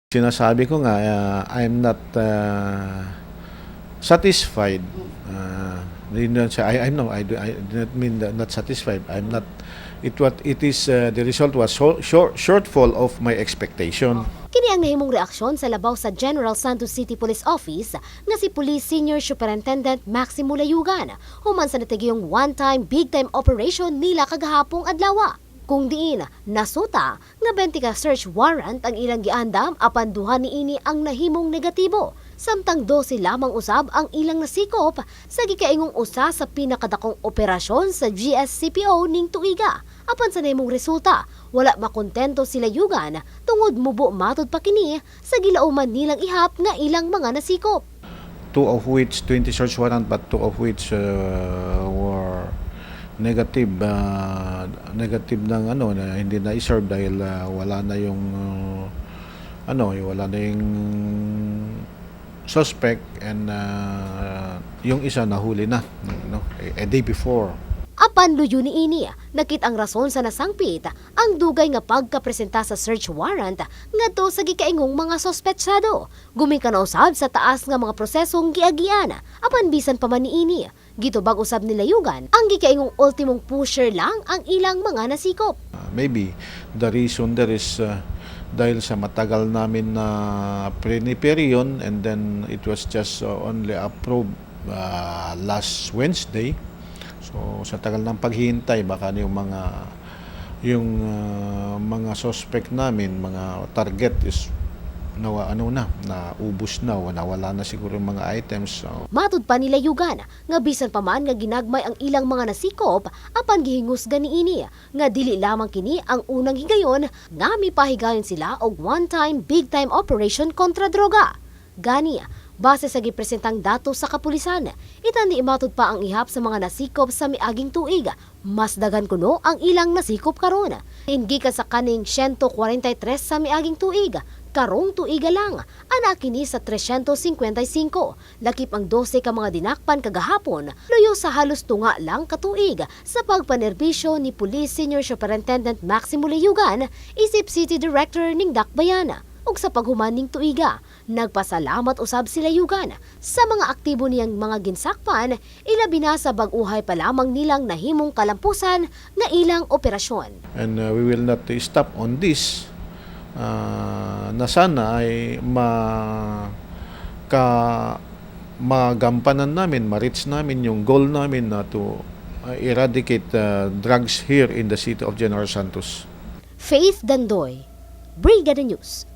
Sinasabi ko nga, I'm not satisfied. Yun yun siya. I do not mean that not satisfied. I'm not. It is the result was shortfall of my expectation. Kini ang nahimong reaksyon sa labaw sa General Santos City Police Office nga si Police Senior Superintendent Maximo Layugan human sa natagiyong one-time big-time operation nila kagahapong adlaw. Kung diin, nasuta nga 20 ka search warrant ang ilang giandam apan duha niini ang nahimong negatibo. Samtang 12 lamang usab ang ilang nasikop sa gikaingong usa sa pinakadakong operasyon sa GSCPO ning tuiga. Apan sa nahimong resulta, wala makontento sila Yugan tungod mubo matud pa kini sa gilauman nilang ihap nga ilang mga nasikop. 2 of which 20 search warrant, but 2 of which were negative ng na hindi na i-serve dahil wala na yung wala na yung suspect, and yung isa nahuli na a day before. Apan luyo niini, nakit ang rason sa nasangpit ang dugay nga pagkapresenta sa search warrant ngadto sa gikaingong mga sospetsado. Gumikan usab sa taas nga mga prosesong giagian, apan bisan pa man niini, gitubag usab nila Yugan ang gikaingong ultimong pusher lang ang ilang mga nasikop. Maybe the reason there is dahil sa matagal namin na prepare yun, and then it was just only approved last Wednesday. So sa tagal ng paghihintay, baka yung mga suspect namin, mga target is naubos na, wala na siguro yung mga items. So Matud pa nila Yugan nga bisan pa man nga ginagmay ang ilang mga nasikop, apan gihingusga niini nga dili lamang kini ang unang higayon nga mipahigayon sila og one-time big-time operation kontra droga. Gani, base sa gipresentang datos sa kapulisan, itani imatud pa ang ihap sa mga nasikop sa miaging tuig. Mas dagan kuno ang ilang nasikop karon. Hindi ka sa kaning 143 sa miaging tuig. Karong tuiga lang, anak kini sa 355. Lakip ang 12 ka mga dinakpan kagahapon, luyo sa halos tunga lang katuig sa pagpanerbisyo ni Police Senior Superintendent Maximo Layugan, isip City Director ning Dakbayan. Ug sa paghuman ning tuiga, nagpasalamat usab sila Yugan sa mga aktibo niyang mga ginsakpan, ilabi na sa bag-uhay pa lamang nilang nahimong kalampusan na ilang operasyon. and we will not stop on this, na sana ay magampanan namin, ma-reach namin yung goal namin na to eradicate drugs here in the city of General Santos. Faith Dandoy, Brigada News.